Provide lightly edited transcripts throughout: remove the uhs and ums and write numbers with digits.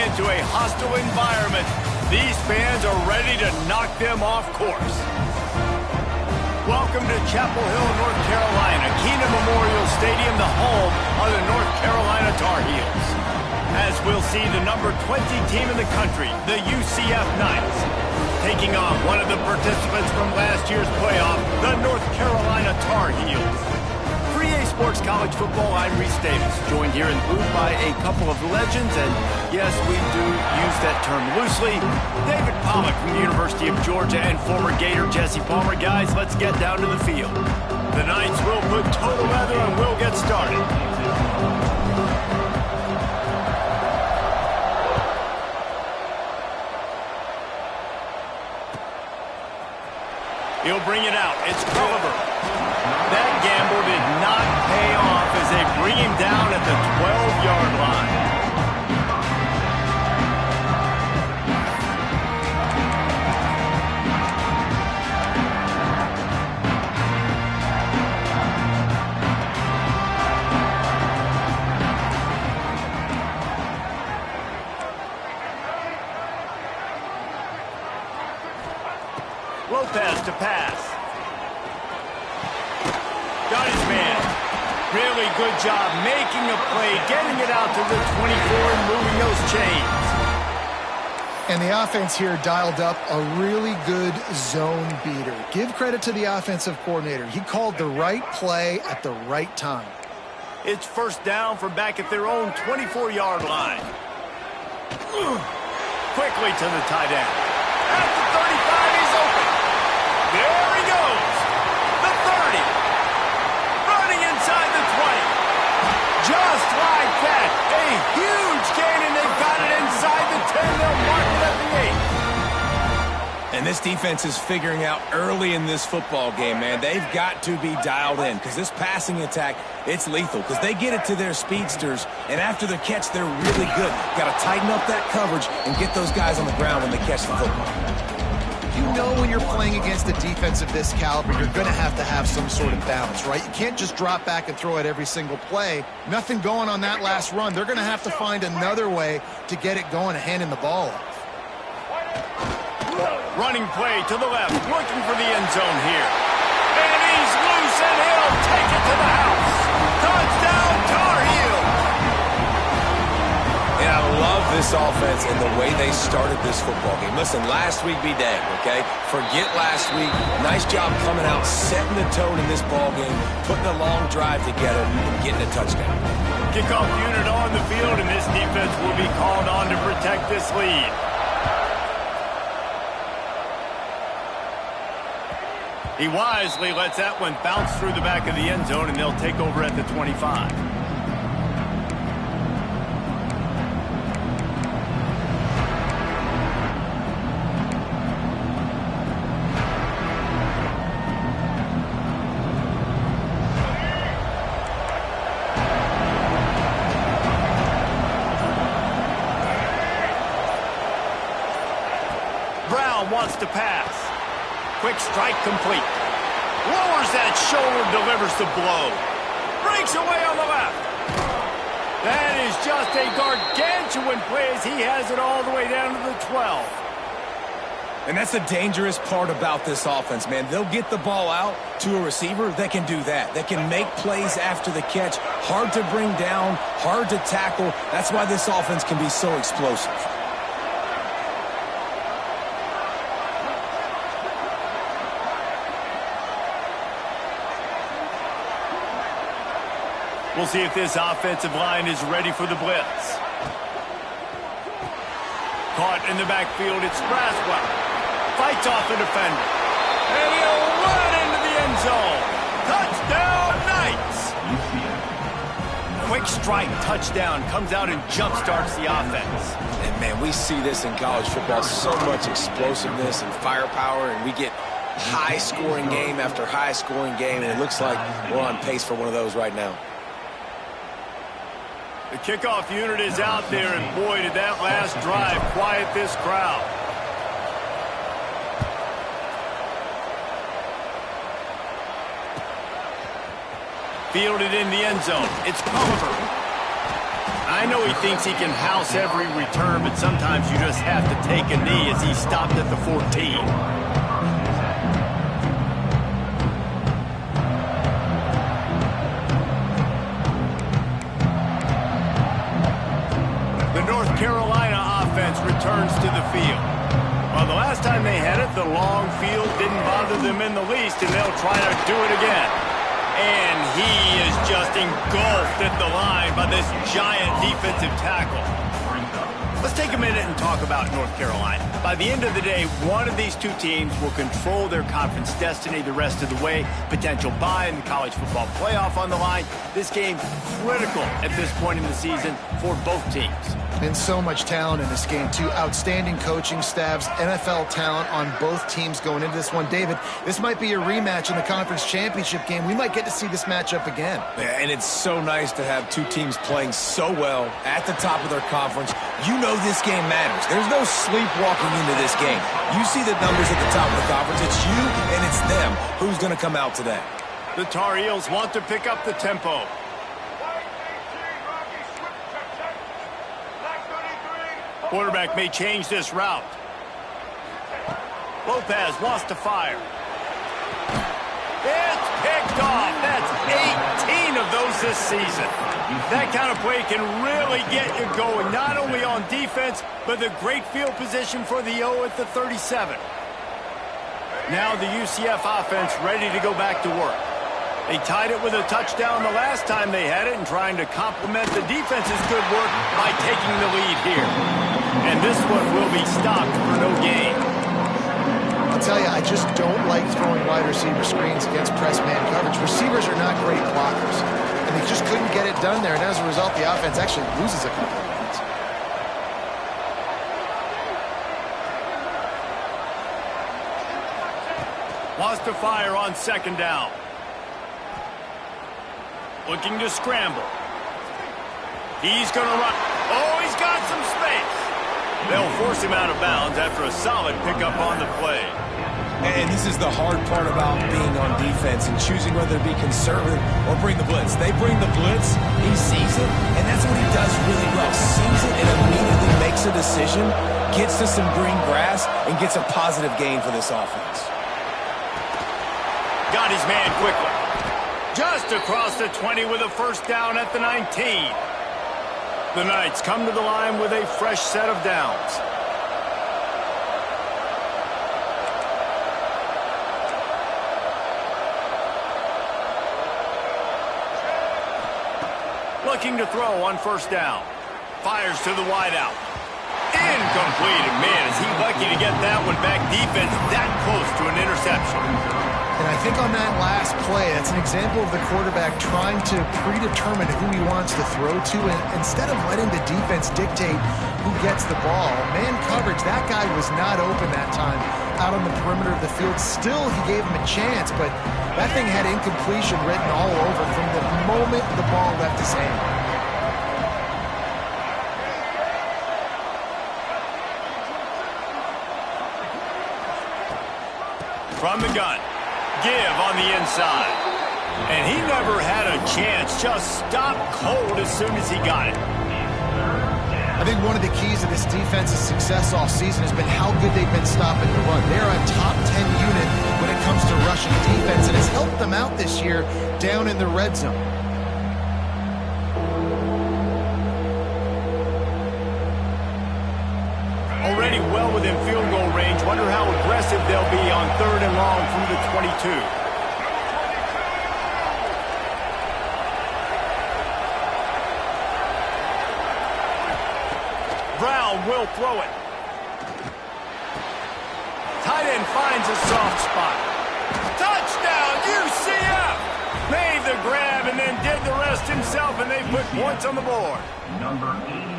into a hostile environment. These fans are ready to knock them off course. Welcome to Chapel Hill, North Carolina, Keenan Memorial Stadium, the home of the North Carolina Tar Heels. As we'll see the number 20 team in the country, the UCF Knights, taking on one of the participants from last year's playoff, the North Carolina Tar Heels. For EA Sports College Football, I'm Reese Davis, joined here in the booth by a couple of legends, and yes, we do use that term loosely. David Pollock from the University of Georgia and former Gator Jesse Palmer. Guys, let's get down to the field. The Knights will put total leather and we'll get started. He'll bring it out. It's Culliver. That gamble did not pay off as they bring him down at the 12-yard line. Lopez to pass. Got his man. Really good job making a play, getting it out to the 24 and moving those chains. And the offense here dialed up a really good zone beater. Give credit to the offensive coordinator. He called the right play at the right time. It's first down from back at their own 24-yard line. Quickly to the tight end. At the 35, he's open. There he goes. The 30. Running inside the 20. Just like that. A huge gain, and they've got it inside the 10. They'll mark it at the 8. And this defense is figuring out early in this football game, man. They've got to be dialed in because this passing attack, it's lethal because they get it to their speedsters, and after the catch, they're really good. Got to tighten up that coverage and get those guys on the ground when they catch the football. You know when you're playing against a defense of this caliber, you're going to have some sort of balance, right? You can't just drop back and throw it every single play. Nothing going on that last run. They're going to have to find another way to get it going and handing the ball off. Running play to the left, looking for the end zone here. And he's loose, and he'll take it to the house. Touchdown, Tar Heels! And I love this offense and the way they started this football game. Listen, last week be dang, okay? Forget last week. Nice job coming out, setting the tone in this ball game, putting a long drive together, and getting a touchdown. Kickoff unit on the field, and this defense will be called on to protect this lead. He wisely lets that one bounce through the back of the end zone, and they'll take over at the 25. Brown wants to pass. Quick strike complete. Lowers that shoulder, delivers the blow. Breaks away on the left. That is just a gargantuan play as he has it all the way down to the 12. And that's the dangerous part about this offense, man. They'll get the ball out to a receiver that can do that. That can make plays after the catch. Hard to bring down, hard to tackle. That's why this offense can be so explosive. We'll see if this offensive line is ready for the blitz. Caught in the backfield, it's Braswell. Fights off the defender. And he'll run into the end zone. Touchdown, Knights! Quick strike, touchdown, comes out and jump-starts the offense. And, man, we see this in college football, so much explosiveness and firepower, and we get high-scoring game after high-scoring game, and it looks like we're on pace for one of those right now. The kickoff unit is out there, and boy, did that last drive quiet this crowd. Fielded in the end zone. It's Culliver. I know he thinks he can house every return, but sometimes you just have to take a knee as he stopped at the 14. The North Carolina offense returns to the field. Well, the last time they had it, the long field didn't bother them in the least, and they'll try to do it again. And he is just engulfed at the line by this giant defensive tackle. Let's take a minute and talk about North Carolina. By the end of the day, one of these two teams will control their conference destiny the rest of the way. Potential bye in the college football playoff on the line. This game critical at this point in the season for both teams. And so much talent in this game, too. Outstanding coaching staffs, NFL talent on both teams going into this one. David, this might be a rematch in the conference championship game. We might get to see this matchup again. Yeah, and it's so nice to have two teams playing so well at the top of their conference. You know this game matters. There's no sleepwalking into this game. You see the numbers at the top of the conference. It's you and it's them. Who's going to come out today? The Tar Heels want to pick up the tempo. Quarterback may change this route. Lopez wants to fire. It's picked off. That's 18 of those this season. That kind of play can really get you going, not only on defense, but the great field position for the O at the 37. Now the UCF offense ready to go back to work. They tied it with a touchdown the last time they had it and trying to complement the defense's good work by taking the lead here. And this one will be stopped for no gain. I'll tell you, I just don't like throwing wide receiver screens against press man coverage. Receivers are not great blockers, and they just couldn't get it done there. And as a result, the offense actually loses a couple of points. Wants to fire on second down. Looking to scramble. He's going to run. Oh, he's got some space. They'll force him out of bounds after a solid pickup on the play. And this is the hard part about being on defense and choosing whether to be conservative or bring the blitz. They bring the blitz, he sees it, and that's what he does really well. Sees it and immediately makes a decision, gets to some green grass, and gets a positive gain for this offense. Got his man quickly. Just across the 20 with a first down at the 19. The Knights come to the line with a fresh set of downs. Looking to throw on first down. Fires to the wideout. Incomplete. And man, is he lucky to get that one back. Defense that close to an interception. And I think on that last play, that's an example of the quarterback trying to predetermine who he wants to throw to, and instead of letting the defense dictate who gets the ball. Man coverage, that guy was not open that time out on the perimeter of the field. Still, he gave him a chance, but that thing had incompletion written all over from the moment the ball left his hand. From the gun. Give on the inside. And he never had a chance. Just stopped cold as soon as he got it. I think one of the keys to this defense's success all season has been how good they've been stopping the run. They're a top 10 unit when it comes to rushing defense, and it's helped them out this year down in the red zone. Already well within field goal range. Wonder how aggressive they'll be on third and long from the 22. Brown will throw it. Tight end finds a soft spot. Touchdown, UCF! Made the grab and then did the rest himself, and they put points on the board.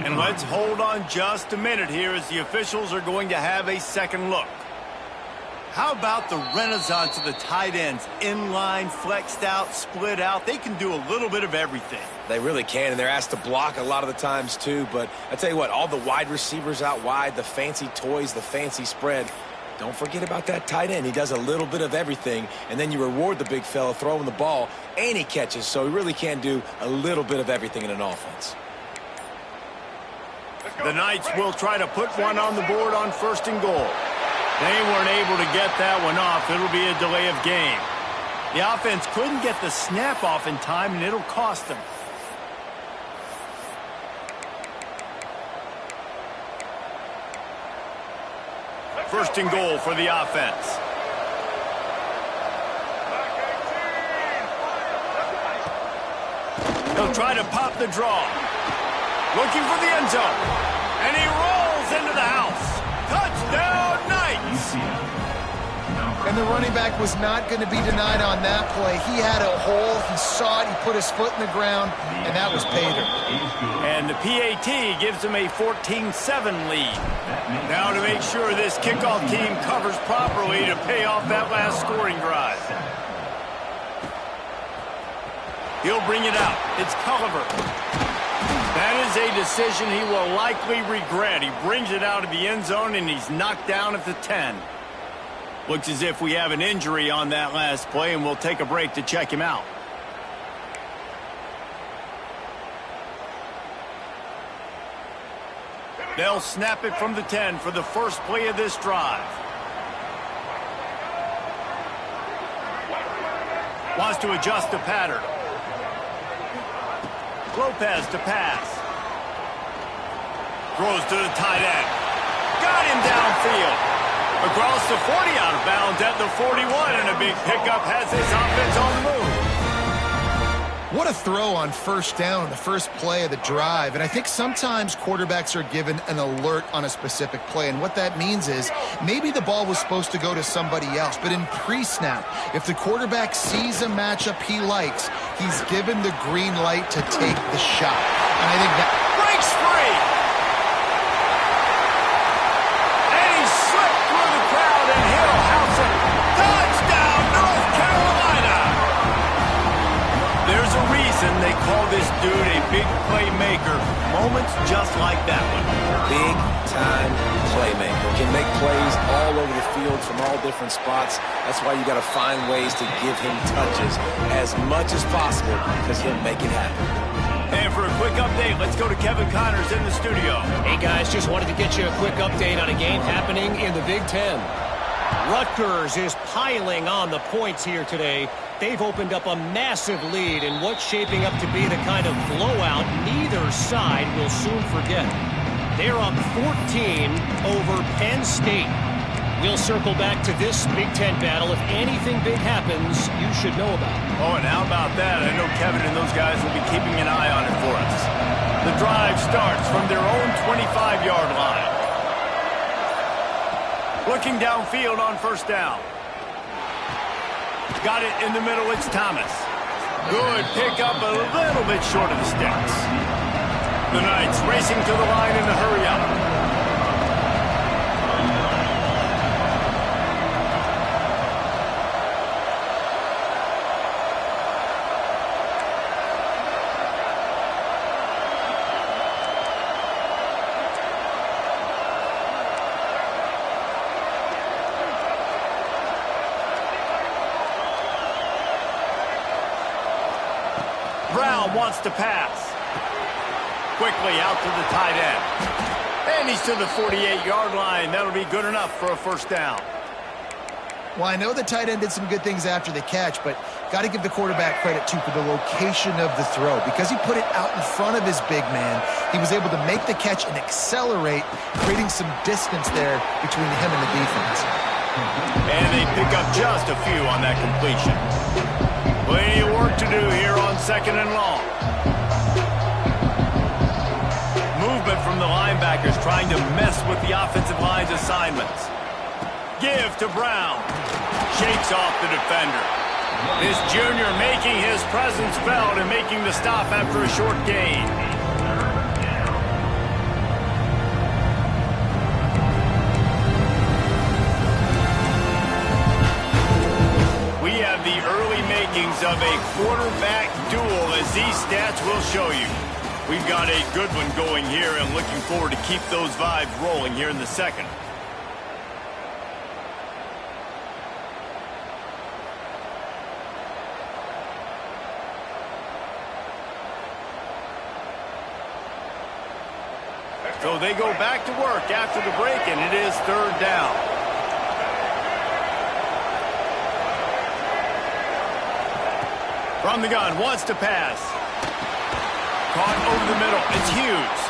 And let's hold on just a minute here as the officials are going to have a second look. How about the renaissance of the tight ends? Inline, flexed out, split out. They can do a little bit of everything. They really can, and they're asked to block a lot of the times too. But I tell you what, all the wide receivers out wide, the fancy toys, the fancy spread. Don't forget about that tight end. He does a little bit of everything, and then you reward the big fella throwing the ball, and he catches. So he really can do a little bit of everything in an offense. The Knights will try to put one on the board on 1st and goal. They weren't able to get that one off. It'll be a delay of game. The offense couldn't get the snap off in time, and it'll cost them. First and goal for the offense. He'll try to pop the draw. Looking for the end zone. And he rolls into the house. Touchdown, Knights! And the running back was not going to be denied on that play. He had a hole. He saw it. He put his foot in the ground, and that was pay dirt. And the PAT gives him a 14-7 lead. Now to make sure this kickoff team covers properly to pay off that last scoring drive. He'll bring it out. It's Culliver. That is a decision he will likely regret. He brings it out of the end zone, and he's knocked down at the 10. Looks as if we have an injury on that last play, and we'll take a break to check him out. They'll snap it from the 10 for the first play of this drive. Wants to adjust the pattern. Lopez to pass. Throws to the tight end. Got him downfield. Across the 40, out of bounds at the 41, and a big pickup has this offense on the move. What a throw on 1st down on the first play of the drive. And I think sometimes quarterbacks are given an alert on a specific play. And what that means is maybe the ball was supposed to go to somebody else. But in pre-snap, if the quarterback sees a matchup he likes, he's given the green light to take the shot. And I think that breaks free. And he slipped through the crowd, and he'll house it. Touchdown, North Carolina. There's a reason they call this dude a big playmaker. Moments just like that one. Big-time playmaker. Can make plays all over the field from all different spots. That's why you got to find ways to give him touches as much as possible, because he'll make it happen. And for a quick update, let's go to Kevin Connors in the studio. Hey, guys, just wanted to get you a quick update on a game happening in the Big Ten. Rutgers is piling on the points here today. They've opened up a massive lead in what's shaping up to be the kind of blowout neither side will soon forget. They're up 14 over Penn State. We'll circle back to this Big Ten battle. If anything big happens, you should know about it. Oh, and how about that? I know Kevin and those guys will be keeping an eye on it for us. The drive starts from their own 25-yard line. Looking downfield on 1st down. Got it in the middle. It's Thomas. Good pickup, a little bit short of the sticks. The Knights racing to the line in a hurry-up. Brown wants to pass. Quickly out to the tight end. And he's to the 48-yard line. That'll be good enough for a 1st down. Well, I know the tight end did some good things after the catch, but got to give the quarterback credit, too, for the location of the throw. Because he put it out in front of his big man, he was able to make the catch and accelerate, creating some distance there between him and the defense. And they pick up just a few on that completion. Plenty of work to do here on 2nd and long. Movement from the linebackers trying to mess with the offensive line's assignments. Give to Brown. Shakes off the defender. This junior making his presence felt and making the stop after a short gain. The early makings of a quarterback duel, as these stats will show you. We've got a good one going here, and looking forward to keep those vibes rolling here in the 2nd. So they go back to work after the break, and it is third down. From the gun, wants to pass. Caught over the middle. It's Hughes.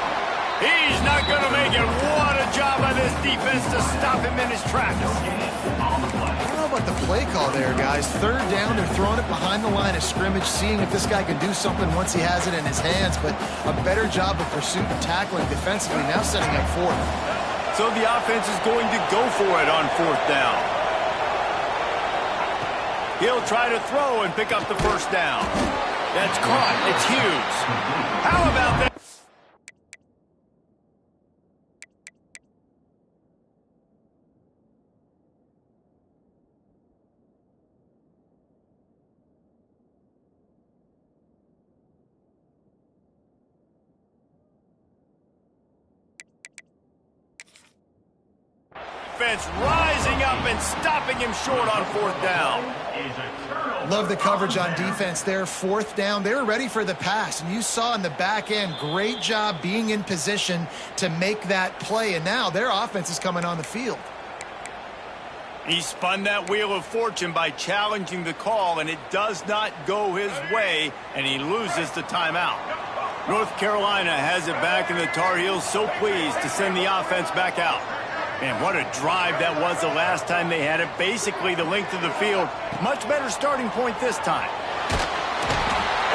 He's not going to make it. What a job by this defense to stop him in his tracks. I don't know about the play call there, guys. Third down, they're throwing it behind the line of scrimmage, seeing if this guy can do something once he has it in his hands, but a better job of pursuit and tackling defensively, now setting up fourth. So the offense is going to go for it on fourth down. He'll try to throw and pick up the first down. That's caught. It's Hughes. How about that? Defense rising up and stopping him short on fourth down. Love the coverage on defense there. Fourth down, they were ready for the pass, and you saw in the back end, great job being in position to make that play, and now their offense is coming on the field. He spun that wheel of fortune by challenging the call, and it does not go his way, and he loses the timeout. North Carolina has it back, and the Tar Heels so pleased to send the offense back out. And what a drive that was the last time they had it. Basically the length of the field. Much better starting point this time.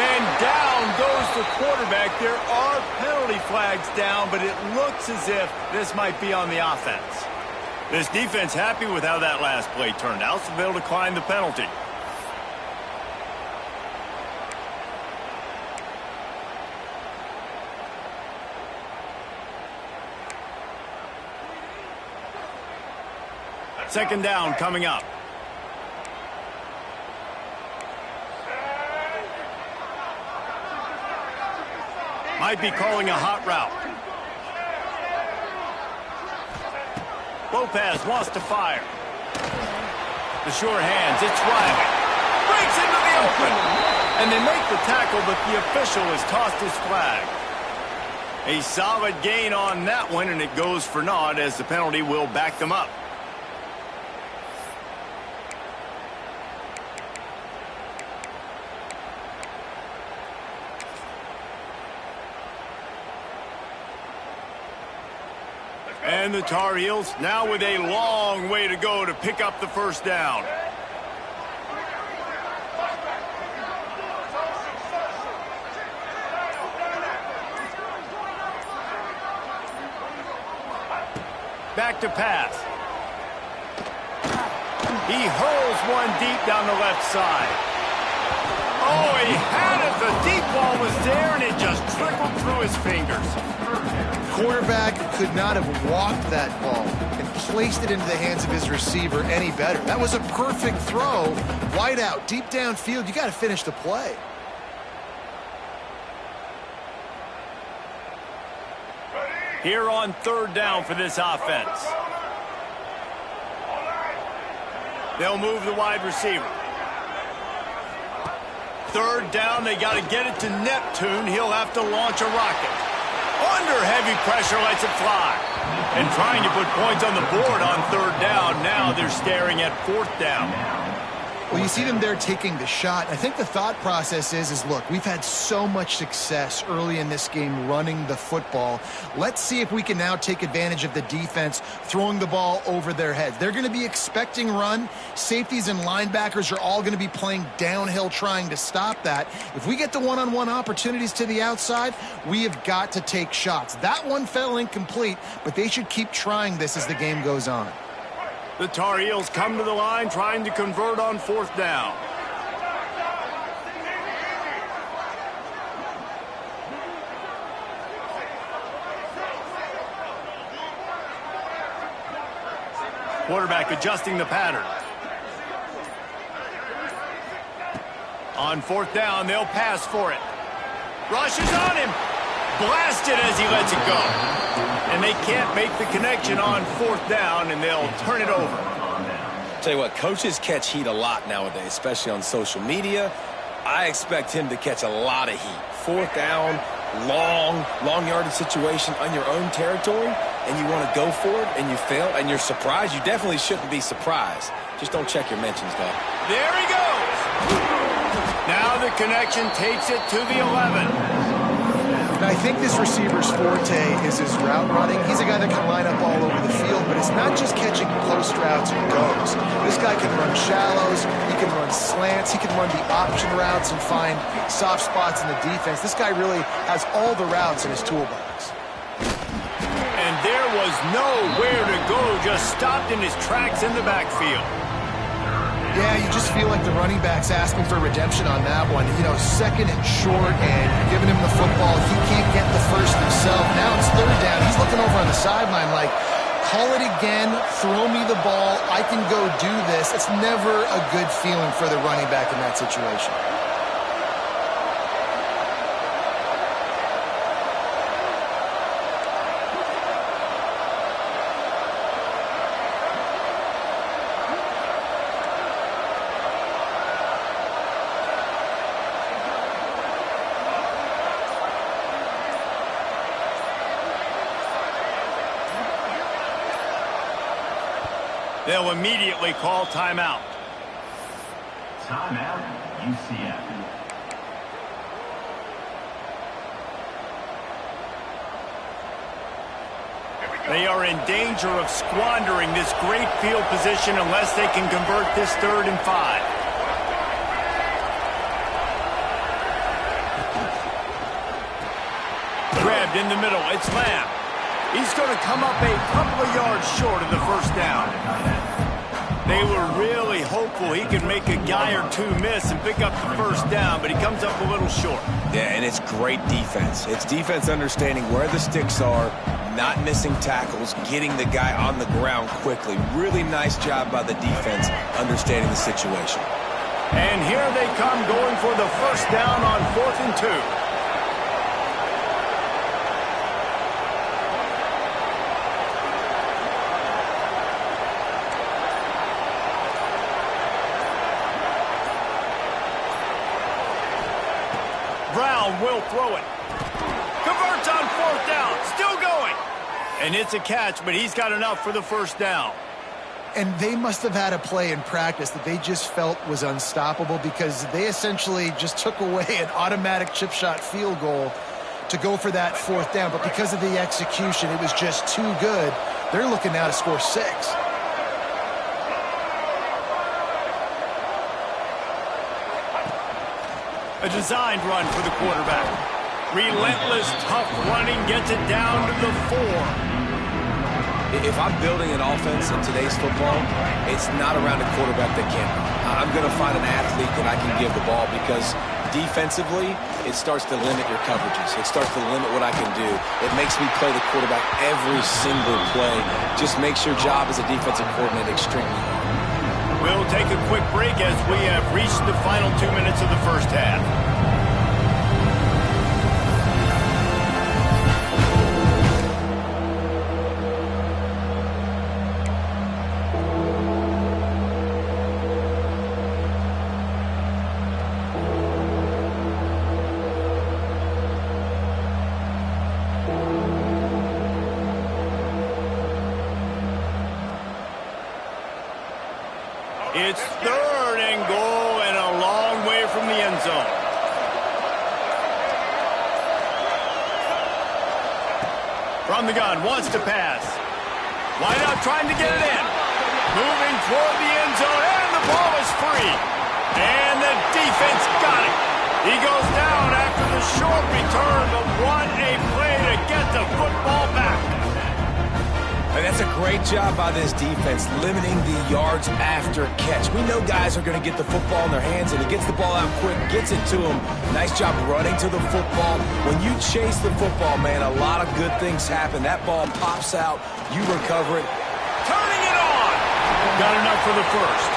And down goes the quarterback. There are penalty flags down, but it looks as if this might be on the offense. This defense happy with how that last play turned out, so they'll decline the penalty. Second down coming up. Might be calling a hot route. Lopez wants to fire. The sure hands, it's Riley. Breaks into the open. And they make the tackle, but the official has tossed his flag. A solid gain on that one, and it goes for naught as the penalty will back them up. And the Tar Heels now with a long way to go to pick up the first down. Back to pass. He hurls one deep down the left side. Oh, he had it. The deep ball was there, and it just trickled through his fingers. Quarterback could not have walked that ball and placed it into the hands of his receiver any better. That was a perfect throw. Wide out, deep downfield. You got to finish the play. Here on third down for this offense. They'll move the wide receiver. Third down, they got to get it to Neptune. He'll have to launch a rocket. Under heavy pressure, lets it fly. And trying to put points on the board on third down. Now they're staring at fourth down. Well, you see them there taking the shot. I think the thought process is look, we've had so much success early in this game running the football. Let's see if we can now take advantage of the defense throwing the ball over their heads. They're going to be expecting run. Safeties and linebackers are all going to be playing downhill trying to stop that. If we get the one-on-one opportunities to the outside, we have got to take shots. That one fell incomplete, but they should keep trying this as the game goes on. The Tar Heels come to the line trying to convert on fourth down. Quarterback adjusting the pattern. On fourth down, they'll pass for it. Rushes on him. Blasted as he lets it go. And they can't make the connection on fourth down, and they'll turn it over. Tell you what, coaches catch heat a lot nowadays, especially on social media. I expect him to catch a lot of heat. Fourth down, long yardage situation on your own territory, and you want to go for it, and you fail, and you're surprised, you definitely shouldn't be surprised. Just don't check your mentions, though. There he goes. Now the connection takes it to the 11. I think this receiver's forte is his route running. He's a guy that can line up all over the field, but it's not just catching post routes and goes. This guy can run shallows, he can run slants, he can run the option routes and find soft spots in the defense. This guy really has all the routes in his toolbox. And there was nowhere to go, just stopped in his tracks in the backfield. Yeah, you just feel like the running back's asking for redemption on that one. You know, second and short, and you're giving him the football. He can't get the first himself. Now it's third down. He's looking over on the sideline like, call it again, throw me the ball, I can go do this. It's never a good feeling for the running back in that situation. They'll immediately call timeout. Timeout, UCF. They are in danger of squandering this great field position unless they can convert this 3rd and 5. Grabbed in the middle. It's Lamb. He's going to come up a couple of yards short of the first down. They were really hopeful he could make a guy or two miss and pick up the first down, but he comes up a little short. Yeah, and it's great defense. It's defense understanding where the sticks are, not missing tackles, getting the guy on the ground quickly. Really nice job by the defense understanding the situation. And here they come going for the first down on 4th and 2. Brown will throw it. Converts on 4th down. Still going. And it's a catch, but he's got enough for the first down. And they must have had a play in practice that they just felt was unstoppable because they essentially just took away an automatic chip shot field goal to go for that 4th down. But because of the execution, it was just too good. They're looking now to score 6. A designed run for the quarterback. Relentless, tough running gets it down to the 4. If I'm building an offense in today's football, it's not around a quarterback that can't run. I'm going to find an athlete that I can give the ball because defensively, it starts to limit your coverages. It starts to limit what I can do. It makes me play the quarterback every single play. Just makes your job as a defensive coordinator extremely hard. We'll take a quick break as we have reached the final 2 minutes of the first half. It's 3rd and goal and a long way from the end zone. From the gun, wants to pass. Wide out, trying to get it in. Moving toward the end zone, and the ball is free. And the defense got it. He goes down after the short return, but what a play to get the football back. And that's a great job by this defense, limiting the yards after catch. We know guys are going to get the football in their hands, and he gets the ball out quick, gets it to him. Nice job running to the football. When you chase the football, man, a lot of good things happen. That ball pops out, you recover it. Turning it on. Got enough for the first.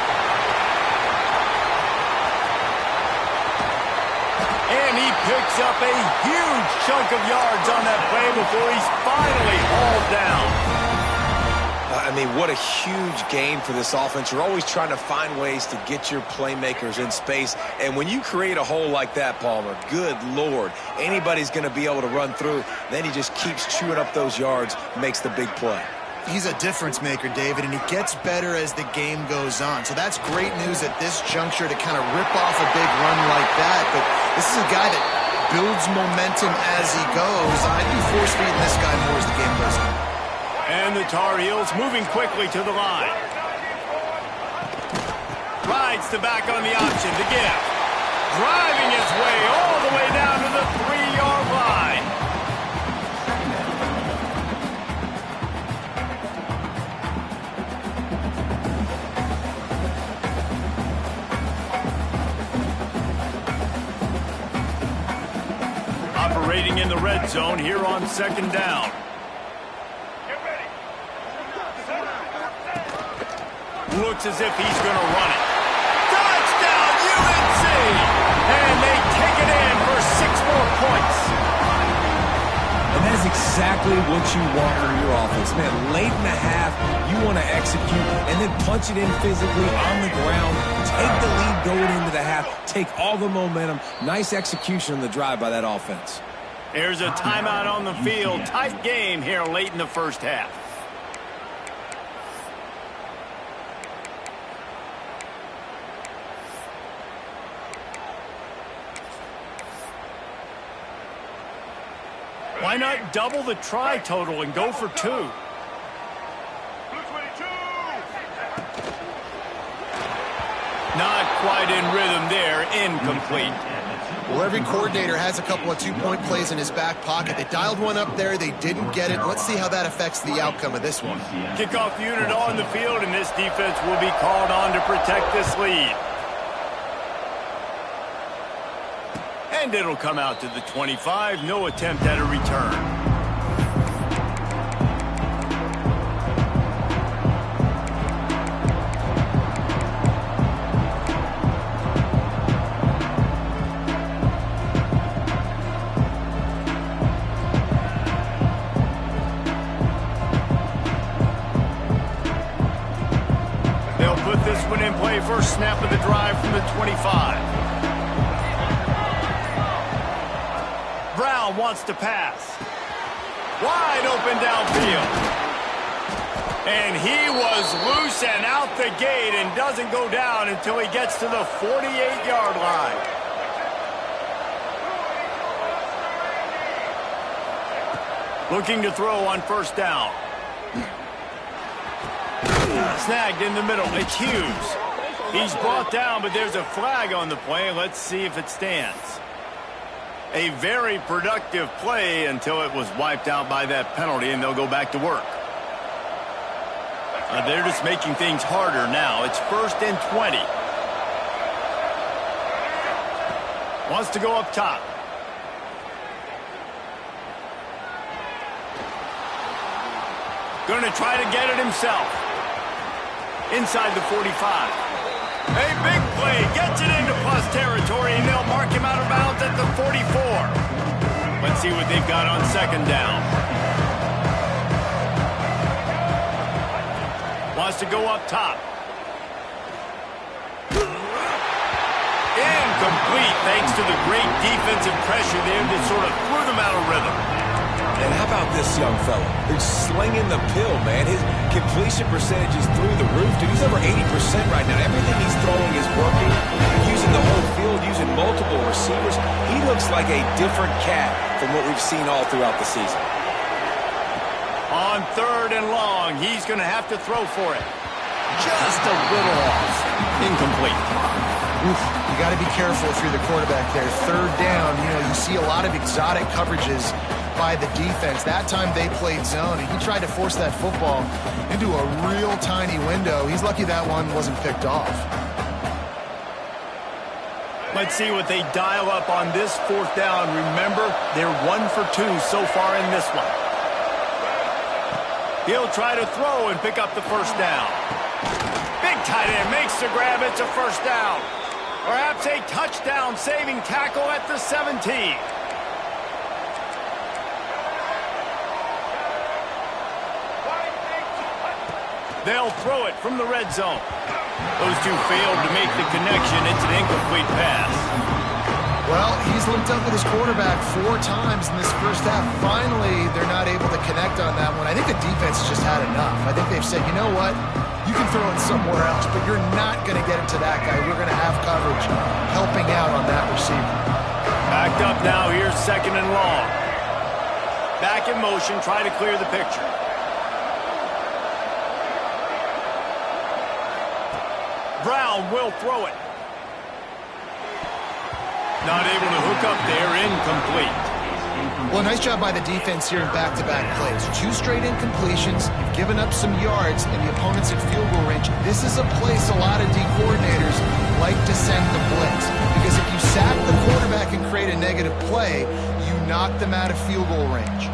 And he picks up a huge chunk of yards on that play before he's finally hauled down. I mean, what a huge game for this offense. You're always trying to find ways to get your playmakers in space. And when you create a hole like that, Palmer, good Lord, anybody's going to be able to run through. Then he just keeps chewing up those yards, makes the big play. He's a difference maker, David, and he gets better as the game goes on. So that's great news at this juncture to kind of rip off a big run like that. But this is a guy that builds momentum as he goes. I'd be force-feeding this guy more as the game goes on. And the Tar Heels moving quickly to the line. Rides the back on the option to give. Driving his way all the way down to the 3-yard line. Operating in the red zone here on 2nd down. Looks as if he's going to run it. Touchdown, UNC! And they take it in for 6 more points. And that is exactly what you want from your offense. Man, late in the half, you want to execute and then punch it in physically on the ground. Take the lead going into the half. Take all the momentum. Nice execution on the drive by that offense. There's a timeout on the field. Tight game here late in the first half. Why not double the try total and go for 2? Not quite in rhythm there. Incomplete. Well, every coordinator has a couple of 2-point plays in his back pocket. They dialed one up there. They didn't get it. Let's see how that affects the outcome of this one. Kickoff unit on the field, and this defense will be called on to protect this lead. And it'll come out to the 25. No attempt at a return. They'll put this one in play. First snap of the drive from the 25. Brown wants to pass. Wide open downfield. And he was loose and out the gate and doesn't go down until he gets to the 48-yard line. Looking to throw on first down. Snagged in the middle. It's Hughes. He's brought down, but there's a flag on the play. Let's see if it stands. A very productive play until it was wiped out by that penalty, and they'll go back to work. They're just making things harder now. It's 1st and 20. Wants to go up top. Going to try to get it himself. Inside the 45. A big play. Gets it into plus territory, and they'll mark him out of bounds at the 44. Let's see what they've got on 2nd down. Wants to go up top. Incomplete, thanks to the great defensive pressure there that sort of threw them out of rhythm. And how about this young fella? He's slinging the pill, man. His completion percentage is through the roof. Dude, he's over 80% right now. Everything he's throwing is working. Using the whole field, using multiple receivers. He looks like a different cat from what we've seen all throughout the season. On 3rd and long, he's going to have to throw for it. Just a little off. Incomplete. Oof, you got to be careful if you're the quarterback there. 3rd down, you see a lot of exotic coverages by the defense. That time they played zone, and he tried to force that football into a real tiny window. He's lucky that one wasn't picked off. Let's see what they dial up on this 4th down. Remember, they're 1 for 2 so far in this one. He'll try to throw and pick up the first down. Big tight end makes the grab. It's a first down. Perhaps a touchdown-saving tackle at the 17. They'll throw it from the red zone. Those two failed to make the connection. It's an incomplete pass. Well, he's linked up with his quarterback 4 times in this first half. Finally, they're not able to connect on that one. I think the defense has just had enough. I think they've said, you know what? You can throw it somewhere else, but you're not going to get it to that guy. We're going to have coverage helping out on that receiver. Backed up now. Here's 2nd and long. Back in motion. Try to clear the picture. Brown will throw it. Not able to hook up there. Incomplete. Well, nice job by the defense here in back-to-back plays. 2 straight incompletions. You've given up some yards, and the opponent's in field goal range. This is a place a lot of D coordinators like to send the blitz. Because if you sack the quarterback and create a negative play, you knock them out of field goal range.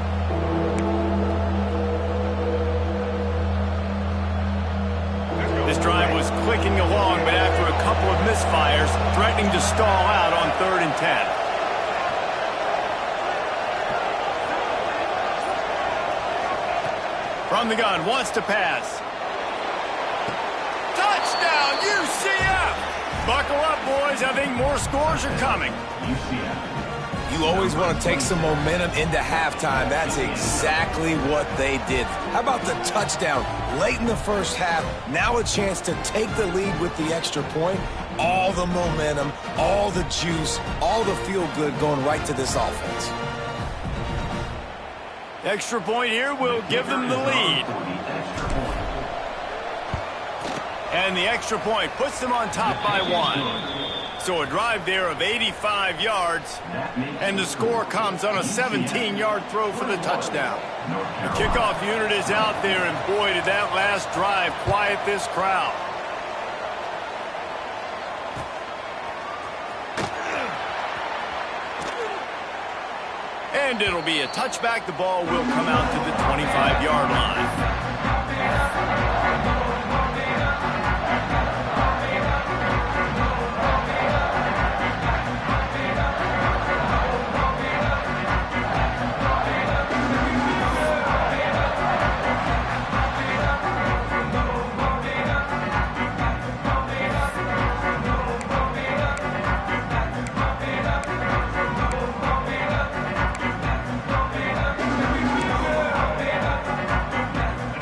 This drive was clicking along, but after a couple of misfires, threatening to stall out on 3rd and 10. From the gun, wants to pass. Touchdown, UCF! Buckle up, boys. I think more scores are coming. You always want to take some momentum into halftime. That's exactly what they did. How about the touchdown late in the first half? Now a chance to take the lead with the extra point. All the momentum, all the juice, all the feel-good going right to this offense. Extra point here will give them the lead. And the extra point puts them on top by 1. So a drive there of 85 yards, and the score comes on a 17-yard throw for the touchdown. The kickoff unit is out there, and boy, did that last drive quiet this crowd. And it'll be a touchback. The ball will come out to the 25-yard line.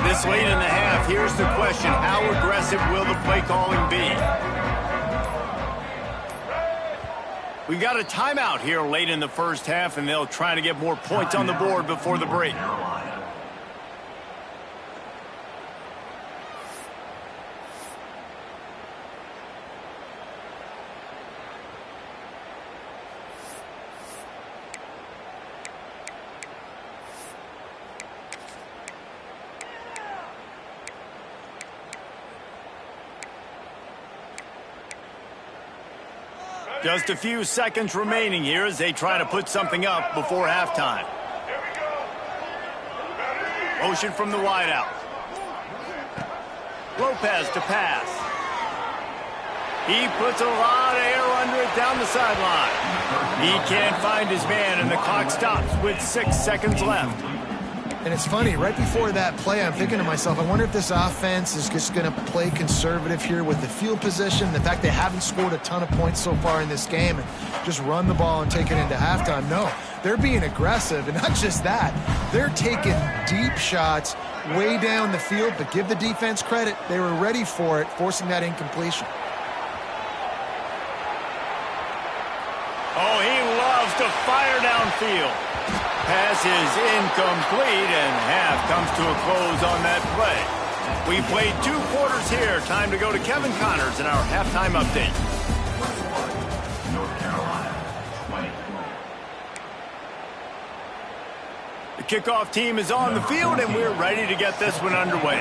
This late in the half, here's the question: how aggressive will the play calling be? We got a timeout here late in the first half, and they'll try to get more points on the board before the break. Just a few seconds remaining here as they try to put something up before halftime. Motion from the wideout. Lopez to pass. He puts a lot of air under it down the sideline. He can't find his man, and the clock stops with 6 seconds left. And it's funny, right before that play, I'm thinking to myself, I wonder if this offense is just going to play conservative here with the field position, the fact they haven't scored a ton of points so far in this game, and just run the ball and take it into halftime. No, they're being aggressive, and not just that, they're taking deep shots way down the field, but give the defense credit. They were ready for it, forcing that incompletion. Oh, he loves to fire downfield. Pass is incomplete, and half comes to a close on that play. We played 2 quarters here. Time to go to Kevin Connors in our halftime update. North Carolina, 20. The kickoff team is on the field, and we're ready to get this one underway.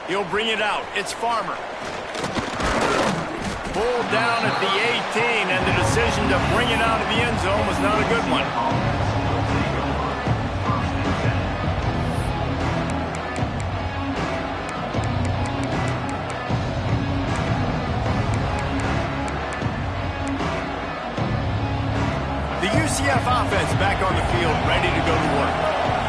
He'll bring it out. It's Farmer. Pulled down at the 18, and the decision to bring it out of the end zone was not a good one. The UCF offense back on the field, ready to go to work.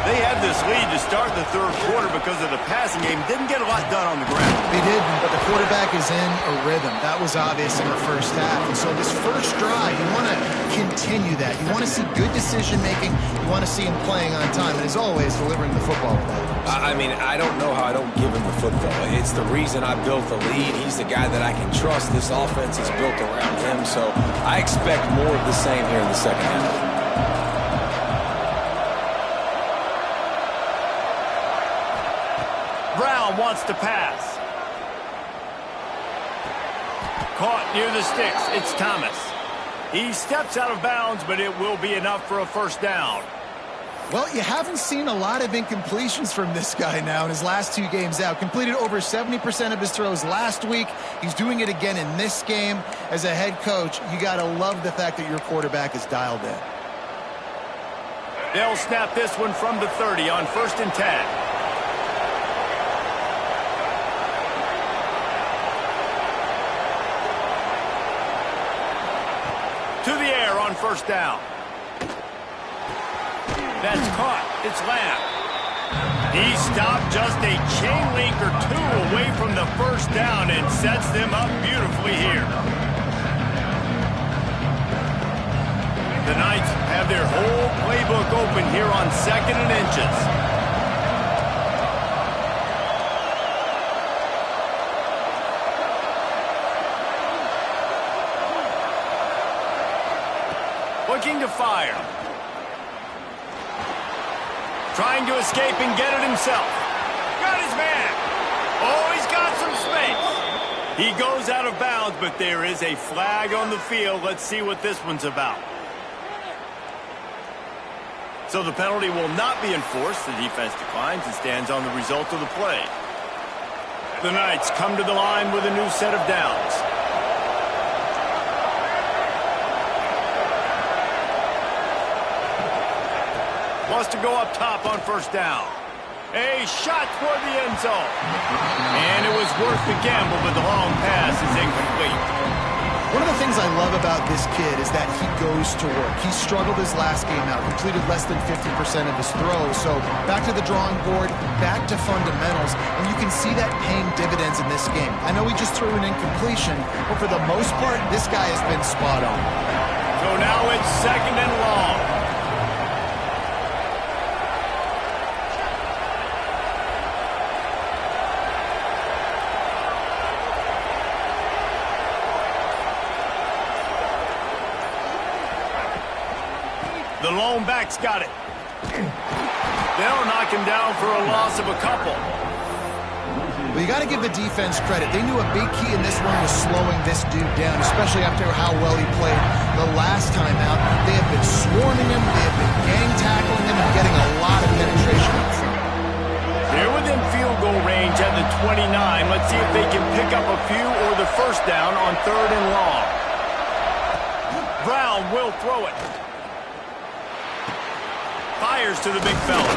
They had this lead to start the third quarter because of the passing game. Didn't get a lot done on the ground. They did, but the quarterback is in a rhythm. That was obvious in the first half. And so this first drive, you want to continue that. You want to see good decision-making. You want to see him playing on time. And as always, delivering the football. I mean, I don't know how I don't give him the football. It's the reason I built the lead. He's the guy that I can trust. This offense is built around him. So I expect more of the same here in the second half. Brown wants to pass. Caught near the sticks. It's Thomas. He steps out of bounds, but it will be enough for a first down. Well, you haven't seen a lot of incompletions from this guy now in his last 2 games out. Completed over 70% of his throws last week. He's doing it again in this game. As a head coach, you got to love the fact that your quarterback is dialed in. They'll snap this one from the 30 on 1st and 10. To the air on 1st down. That's caught. It's Lamb. He stopped just a chain link or 2 away from the first down and sets them up beautifully here. The Knights have their whole playbook open here on 2nd and inches. Looking to fire. Trying to escape and get it himself. Got his man. Oh, he's got some space. He goes out of bounds, but there is a flag on the field. Let's see what this one's about. So the penalty will not be enforced. The defense declines and stands on the result of the play. The Knights come to the line with a new set of downs. Wants to go up top on 1st down. A shot toward the end zone. And it was worth the gamble, but the long pass is incomplete. One of the things I love about this kid is that he goes to work. He struggled his last game out, completed less than 50% of his throws. So back to the drawing board, back to fundamentals, and you can see that paying dividends in this game. I know he just threw an incompletion, but for the most part, this guy has been spot on. So now it's 2nd and long. The lone back's got it. They'll knock him down for a loss of a couple. Well, you got to give the defense credit. They knew a big key in this one was slowing this dude down, especially after how well he played the last time out. They have been swarming him. They have been gang tackling him and getting a lot of penetration up front. They're within field goal range at the 29. Let's see if they can pick up a few or the first down on 3rd and long. Brown will throw it. Fires to the big fella.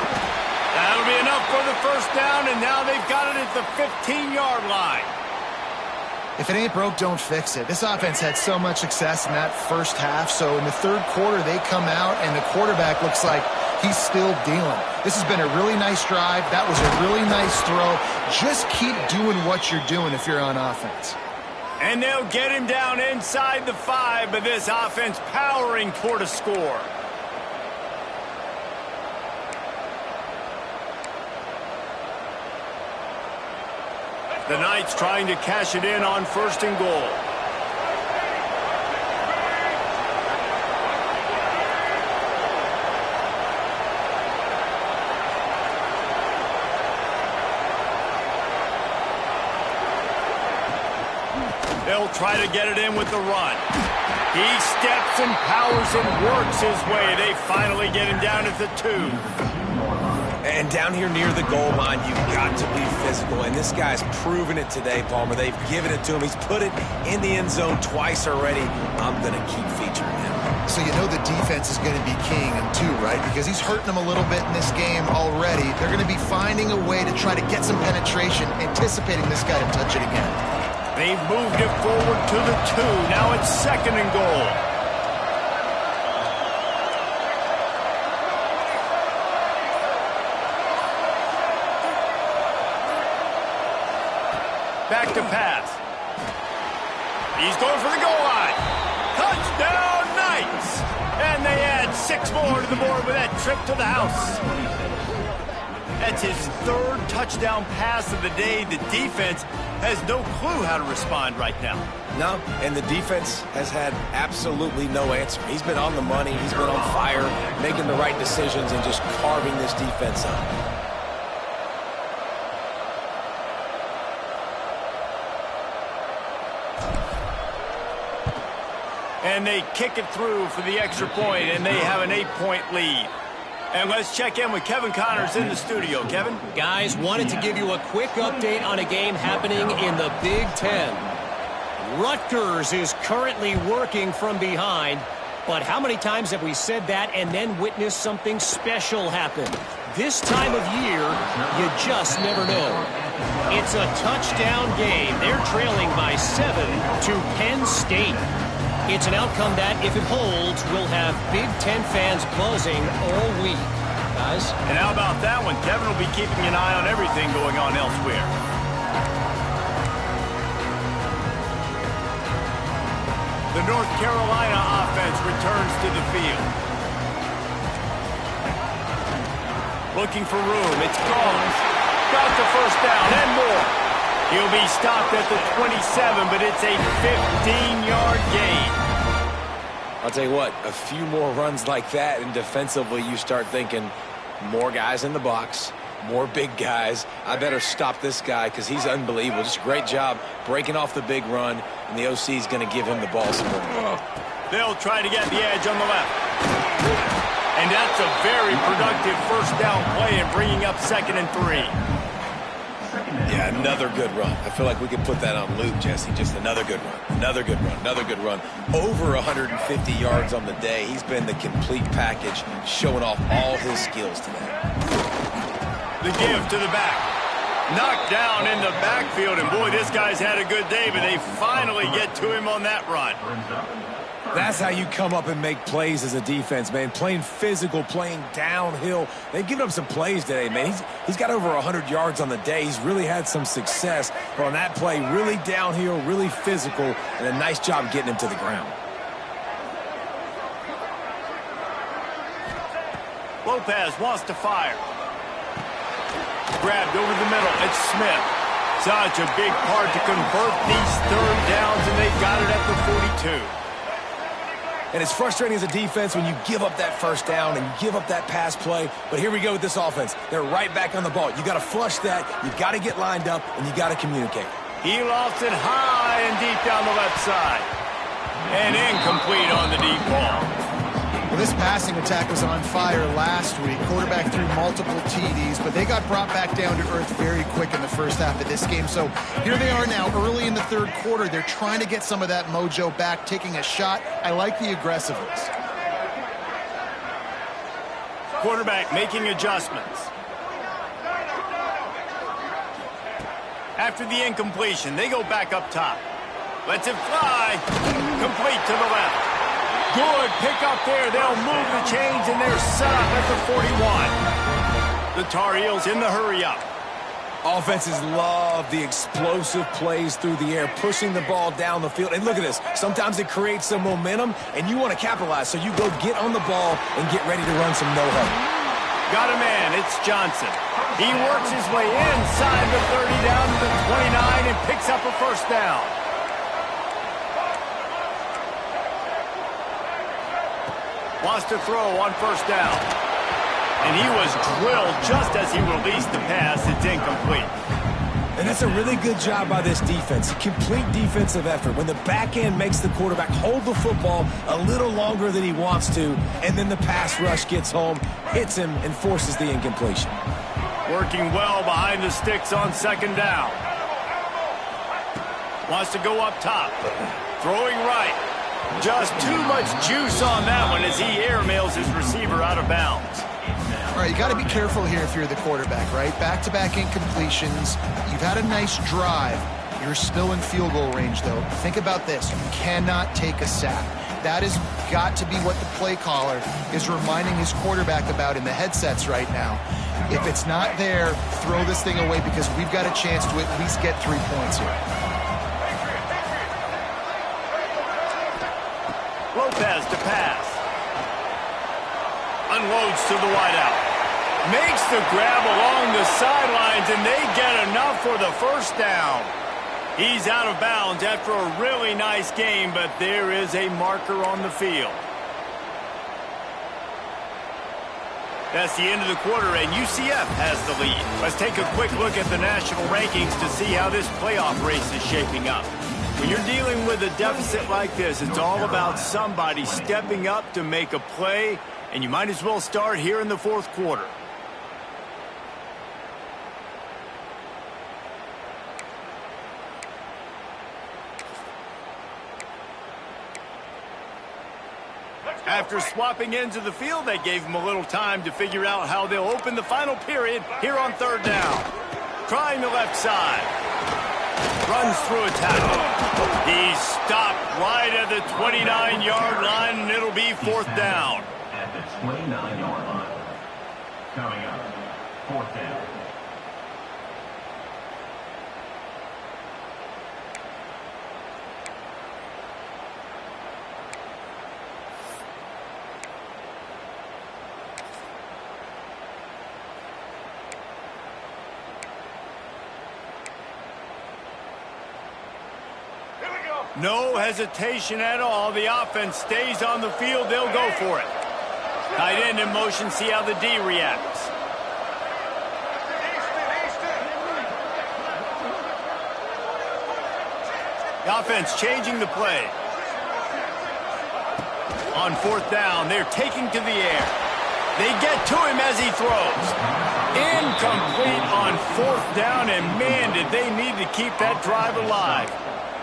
That'll be enough for the first down, and now they've got it at the 15-yard line. If it ain't broke, don't fix it. This offense had so much success in that first half, so in the third quarter, they come out, and the quarterback looks like he's still dealing. This has been a really nice drive. That was a really nice throw. Just keep doing what you're doing if you're on offense. And they'll get him down inside the 5, but this offense powering toward a score. The Knights trying to cash it in on 1st and goal. They'll try to get it in with the run. He steps and powers and works his way. They finally get him down at the 2. And down here near the goal line, you've got to be physical. And this guy's proven it today, Palmer. They've given it to him. He's put it in the end zone twice already. I'm going to keep featuring him. So you know the defense is going to be keying him too, right? Because he's hurting them a little bit in this game already. They're going to be finding a way to try to get some penetration, anticipating this guy to touch it again. They've moved it forward to the 2. Now it's 2nd and goal. back to pass. He's going for the goal line. Touchdown, Knights! And they add 6 more to the board with that trip to the house. That's his 3rd touchdown pass of the day. The defense has no clue how to respond right now. No, and the defense has had absolutely no answer. He's been on the money. He's been on fire, making the right decisions and just carving this defense up. And they kick it through for the extra point, and they have an 8-point lead. And let's check in with Kevin Connors in the studio. Kevin? Guys, wanted to give you a quick update on a game happening in the Big Ten. Rutgers is currently working from behind, but how many times have we said that and then witnessed something special happen? This time of year, you just never know. It's a touchdown game. They're trailing by 7 to Penn State. It's an outcome that, if it holds, will have Big Ten fans buzzing all week. Guys? And how about that one? Kevin will be keeping an eye on everything going on elsewhere. The North Carolina offense returns to the field. Looking for room. It's gone. Got the first down and more. He'll be stopped at the 27, but it's a 15-yard gain. I'll tell you what, a few more runs like that, and defensively you start thinking more guys in the box, more big guys. I better stop this guy because he's unbelievable. Just a great job breaking off the big run, and the OC is going to give him the ball some more. They'll try to get the edge on the left. And that's a very productive first down play and bringing up 2nd and 3. Yeah, another good run. I feel like we could put that on loop, Jesse. Just another good run, another good run, another good run. Over 150 yards on the day. He's been the complete package, showing off all his skills today. The give to the back. Knocked down in the backfield, and boy, this guy's had a good day, but they finally get to him on that run. That's how you come up and make plays as a defense, man. Playing physical, playing downhill. They've given up some plays today, man. He's got over 100 yards on the day. He's really had some success. But on that play, really downhill, really physical, and a nice job getting him to the ground. Lopez wants to fire. Grabbed over the middle. It's Smith. Such a big part to convert these 3rd downs, and they've got it at the 42. And it's frustrating as a defense when you give up that first down and you give up that pass play. But here we go with this offense. They're right back on the ball. You got to flush that. You got to get lined up, and you got to communicate. He lofts it high and deep down the left side. And incomplete on the deep ball. Well, this passing attack was on fire last week. Quarterback threw multiple TDs, but they got brought back down to earth very quick in the first half of this game. So here they are now, early in the 3rd quarter. They're trying to get some of that mojo back, taking a shot. I like the aggressiveness. Quarterback making adjustments. After the incompletion, they go back up top. Lets it fly. Complete to the left. Good pick up there. They'll move the chains, and they're set up at the 41. The Tar Heels in the hurry-up. Offenses love the explosive plays through the air, pushing the ball down the field. And look at this. Sometimes it creates some momentum, and you want to capitalize. So you go get on the ball and get ready to run some no-huddle. Got a man. It's Johnson. He works his way inside the 30 down to the 29 and picks up a first down. Wants to throw on first down. And he was drilled just as he released the pass. It's incomplete. And that's a really good job by this defense. Complete defensive effort. When the back end makes the quarterback hold the football a little longer than he wants to, and then the pass rush gets home, hits him, and forces the incompletion. Working well behind the sticks on 2nd down. Wants to go up top. Throwing right. Just too much juice on that one as he airmails his receiver out of bounds. All right, you got to be careful here if you're the quarterback, right? Back-to-back incompletions. You've had a nice drive. You're still in field goal range, though. Think about this. You cannot take a sack. That has got to be what the play caller is reminding his quarterback about in the headsets right now. If it's not there, throw this thing away because we've got a chance to at least get 3 points here. Lopez to pass. Unloads to the wideout. Makes the grab along the sidelines, and they get enough for the first down. He's out of bounds after a really nice game, but there is a marker on the field. That's the end of the quarter, and UCF has the lead. Let's take a quick look at the national rankings to see how this playoff race is shaping up. When you're dealing with a deficit like this, it's all about somebody stepping up to make a play, and you might as well start here in the fourth quarter. After swapping into the field, they gave him a little time to figure out how they'll open the final period here on third down. Trying the left side. Runs through a tackle. He's stopped right at the 29-yard line, and it'll be fourth down. At the 29-yard line. Coming up, fourth down. No hesitation at all. The offense stays on the field. They'll go for it. Tight end in motion. See how the D reacts. The offense changing the play. On fourth down, they're taking to the air. They get to him as he throws. Incomplete on fourth down, and man, did they need to keep that drive alive.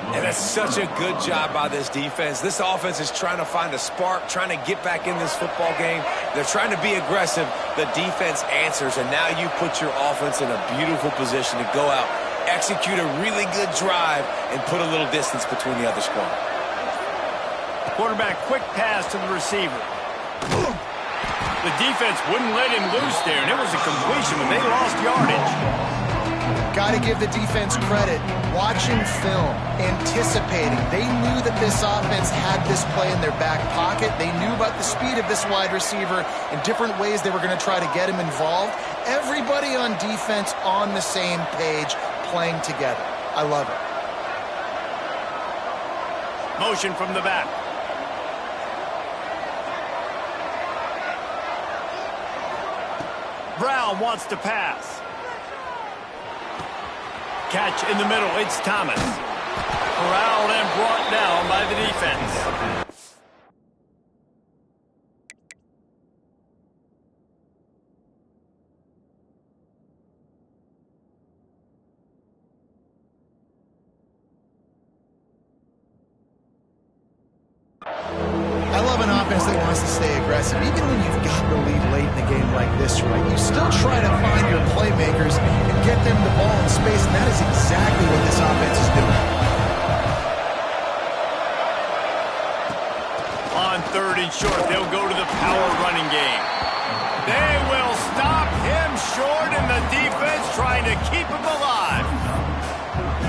And that's such a good job by this defense. This offense is trying to find a spark, trying to get back in this football game. They're trying to be aggressive. The defense answers, and now you put your offense in a beautiful position to go out, execute a really good drive, and put a little distance between the other squad. Quarterback quick pass to the receiver. The defense wouldn't let him loose there, and it was a completion when they lost yardage. Got to give the defense credit. Watching film, anticipating. They knew that this offense had this play in their back pocket. They knew about the speed of this wide receiver and different ways they were going to try to get him involved. Everybody on defense on the same page, playing together. I love it. Motion from the back. Brown wants to pass. Catch in the middle. It's Thomas. Corralled and brought down by the defense. I love an offense that wants to stay aggressive. Even when you've got the lead late in a game like this, right, you still try to find your playmakers and get them the ball in space, and that is exactly what this offense is doing. On third and short, they'll go to the power running game. They will stop him short, and the defense trying to keep him alive.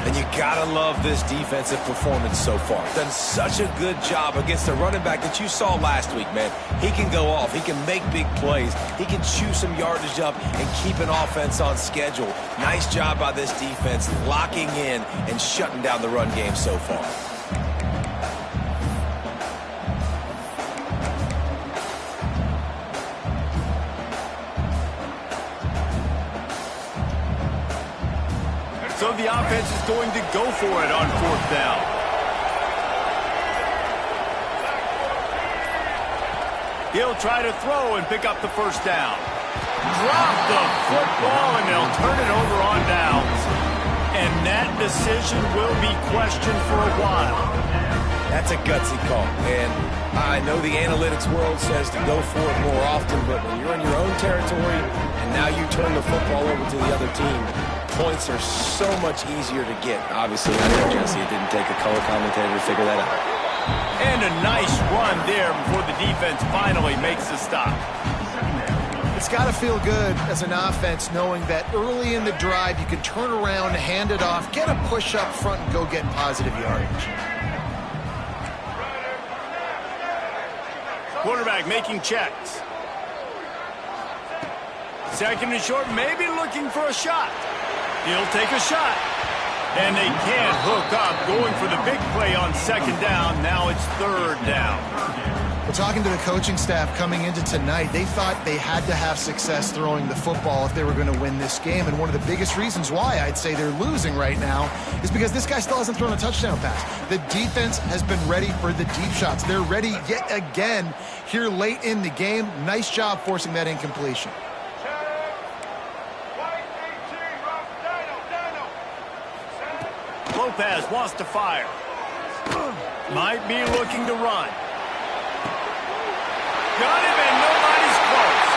And you gotta love this defensive performance so far. Done such a good job against the running back that you saw last week, man. He can go off. He can make big plays. He can chew some yardage up and keep an offense on schedule. Nice job by this defense locking in and shutting down the run game so far. So the offense is going to go for it on fourth down. He'll try to throw and pick up the first down. Drop the football, and they'll turn it over on downs. And that decision will be questioned for a while. That's a gutsy call. And I know the analytics world says to go for it more often, but when you're in your own territory and now you turn the football over to the other team, points are so much easier to get. Obviously, I know, Jesse, it didn't take a color commentator to figure that out. And a nice run there before the defense finally makes the stop. It's got to feel good as an offense knowing that early in the drive you can turn around, hand it off, get a push up front, and go get positive yardage. Quarterback making checks. Second and short, maybe looking for a shot. He'll take a shot. And they can't hook up, going for the big play on second down. Now it's third down. Well, talking to the coaching staff coming into tonight, they thought they had to have success throwing the football if they were going to win this game. And one of the biggest reasons why I'd say they're losing right now is because this guy still hasn't thrown a touchdown pass. The defense has been ready for the deep shots. They're ready yet again here late in the game. Nice job forcing that incompletion. Lopez wants to fire. Might be looking to run. Got him, and nobody's close.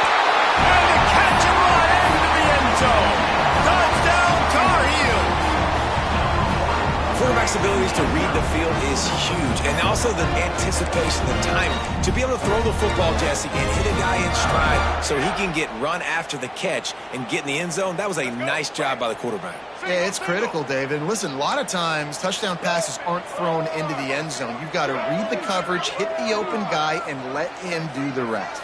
And the catch and run into the end zone. Touchdown, Tar Heels. Quarterback's abilities to read the field is huge, and also the anticipation, the timing. To be able to throw the football, Jesse, and hit a guy in stride so he can get run after the catch and get in the end zone, that was a nice job by the quarterback. Yeah, it's critical, David. Listen, a lot of times touchdown passes aren't thrown into the end zone. You've got to read the coverage, hit the open guy, and let him do the rest.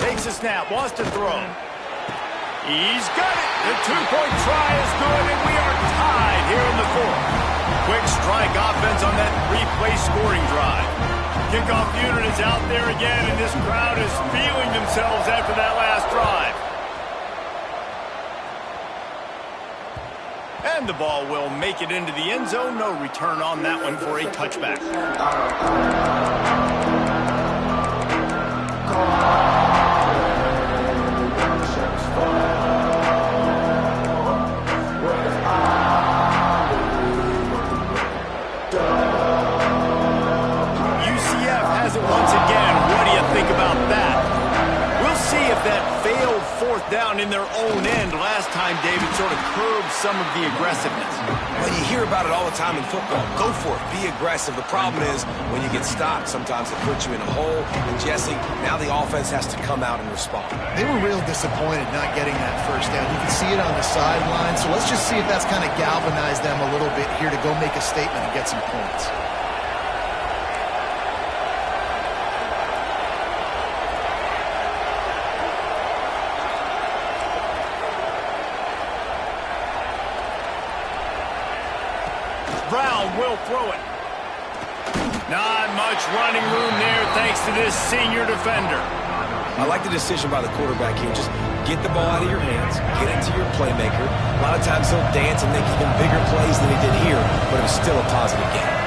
Takes a snap, wants to throw. He's got it. The two-point try is good, and we are tied here in the fourth. Quick strike offense on that three-play scoring drive. Kickoff unit is out there again, and this crowd is feeling themselves after that last drive. And the ball will make it into the end zone. No return on that one for a touchback. Once again, what do you think about that? We'll see if that failed fourth down in their own end last time, David, sort of curbed some of the aggressiveness. Well, you hear about it all the time in football. Go for it. Be aggressive. The problem is when you get stopped, sometimes it puts you in a hole. And, Jesse, now the offense has to come out and respond. They were real disappointed not getting that first down. You can see it on the sideline. So let's just see if that's kind of galvanized them a little bit here to go make a statement and get some points. Brown will throw it. Not much running room there thanks to this senior defender. I like the decision by the quarterback here. Just get the ball out of your hands, get it to your playmaker. A lot of times he'll dance and make even bigger plays than he did here, but it was still a positive game.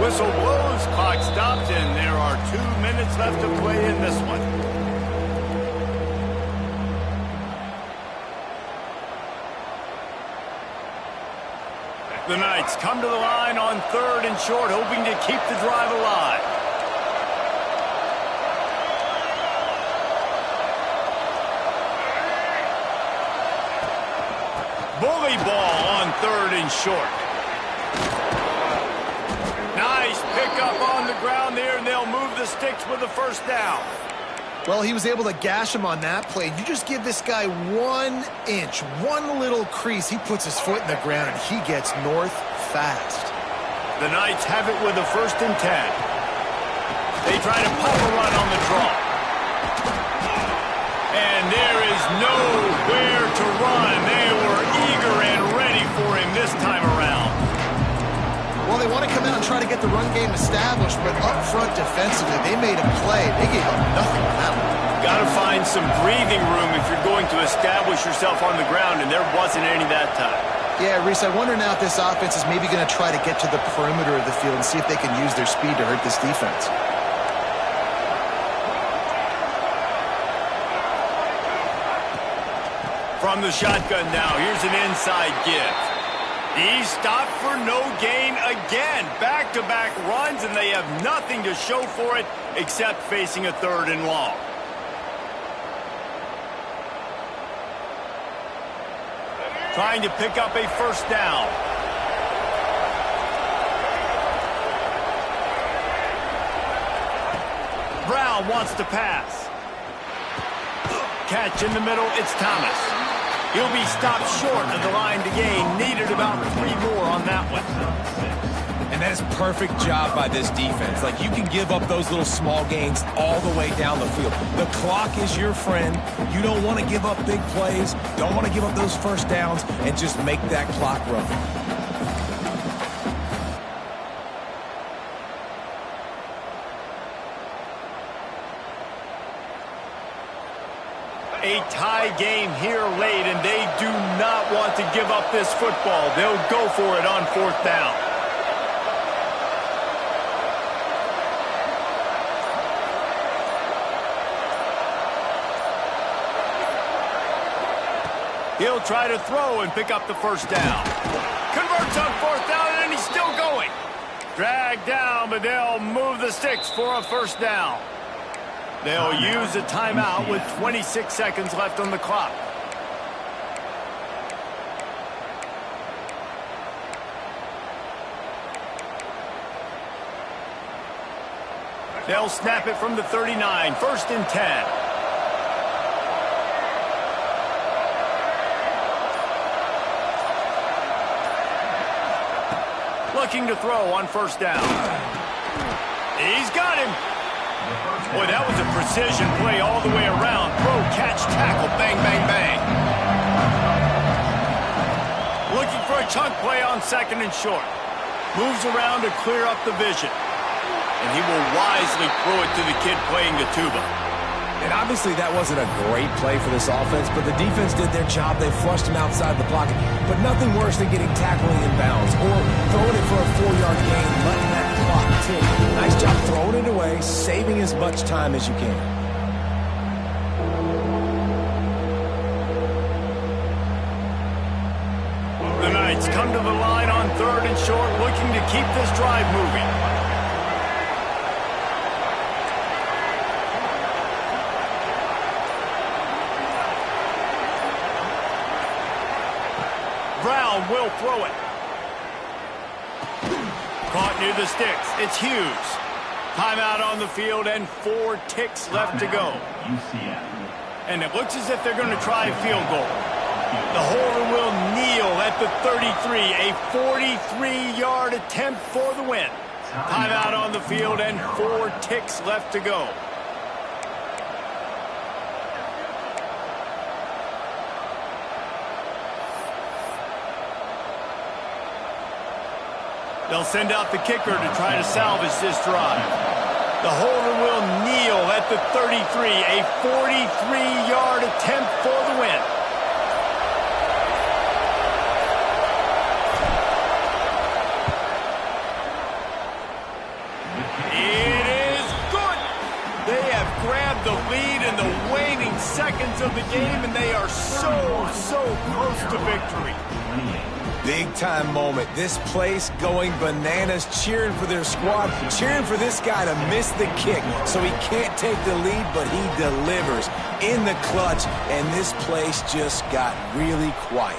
Whistle blows, clock stops, and there are 2 minutes left to play in this one. The Knights come to the line on third and short, hoping to keep the drive alive. Bully ball on third and short. Nice pickup on the ground there, and they'll move the sticks with the first down. Well, he was able to gash him on that play. You just give this guy 1 inch, one little crease. He puts his foot in the ground, and he gets north fast. The Knights have it with a 1st and 10. They try to pop a run on the draw. And there is nowhere to run. They were eager and ready for him this time around. Well, they want to come out and try to get the run game established, but up front defensively, they made a play. They gave up nothing on that one. Got to find some breathing room if you're going to establish yourself on the ground, and there wasn't any that time. Yeah, Reese, I wonder now if this offense is maybe going to try to get to the perimeter of the field and see if they can use their speed to hurt this defense. From the shotgun now, here's an inside give. He's stopped for no gain again. Back-to-back runs, and they have nothing to show for it except facing a 3rd and long. Trying to pick up a 1st down. Brown wants to pass. Catch in the middle, it's Thomas. He'll be stopped short of the line to gain. Needed about 3 more on that one. And that is perfect job by this defense. Like, you can give up those little small gains all the way down the field. The clock is your friend. You don't want to give up big plays. Don't want to give up those 1st downs and just make that clock run. A tie game here late, and they do not want to give up this football. They'll go for it on 4th down. He'll try to throw and pick up the 1st down. Converts on 4th down, and he's still going. Dragged down, but they'll move the sticks for a 1st down. They'll use a timeout with 26 seconds left on the clock. They'll snap it from the 39, 1st and 10. Looking to throw on 1st down. He's got him. Boy, that was a precision play all the way around. Throw, catch, tackle, bang, bang, bang. Looking for a chunk play on 2nd and short. Moves around to clear up the vision. And he will wisely throw it to the kid playing the tuba. And obviously that wasn't a great play for this offense, but the defense did their job. They flushed him outside the pocket. But nothing worse than getting tackled in bounds or throwing it for a 4-yard gain, letting that clock tick. Nice job throwing it away, saving as much time as you can. The Knights come to the line on 3rd and short, looking to keep this drive moving. Brown will throw it. Caught near the sticks. It's Hughes. Timeout on the field and 4 ticks left to go. UCF. And it looks as if they're going to try a field goal. The holder will kneel at the 33. A 43-yard attempt for the win. Timeout on the field and 4 ticks left to go. They'll send out the kicker to try to salvage this drive. The holder will kneel at the 33. A 43-yard attempt for the win. It is good. They have grabbed the lead in the waning seconds of the game, and they are so close to victory. Big-time moment. This place going bananas, cheering for their squad, cheering for this guy to miss the kick so he can't take the lead, but he delivers in the clutch, and this place just got really quiet.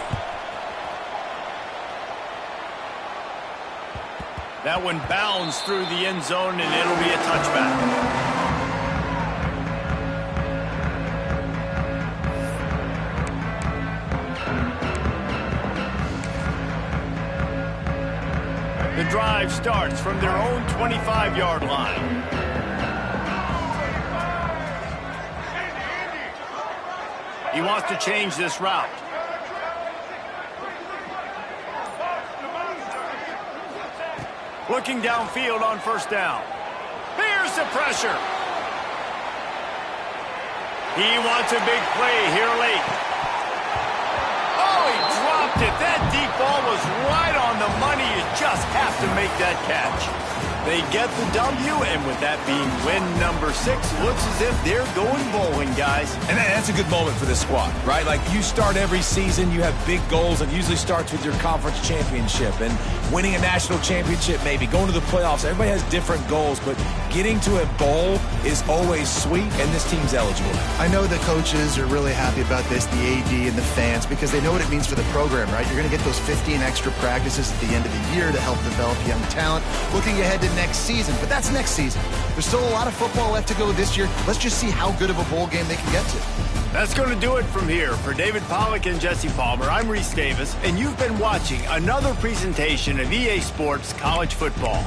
That one bounds through the end zone, and it'll be a touchback. The drive starts from their own 25-yard line. He wants to change this route. Looking downfield on 1st down. Here's the pressure. He wants a big play here late. Oh, he dropped it. That deep ball was right on the money. You just have to make that catch. They get the W, and with that being win number 6, looks as if they're going bowling, guys. And that's a good moment for this squad, right? Like, you start every season, you have big goals. It usually starts with your conference championship and winning a national championship, maybe going to the playoffs. Everybody has different goals, but getting to a bowl is always sweet, and this team's eligible. I know the coaches are really happy about this, the AD and the fans, because they know what it means for the program, right? You're going to get those 15 extra practices at the end of the year to help develop young talent. Looking ahead to next season, but that's next season. There's still a lot of football left to go this year. Let's just see how good of a bowl game they can get to. That's going to do it from here. For David Pollack and Jesse Palmer, I'm Reese Davis, and you've been watching another presentation of EA Sports College Football.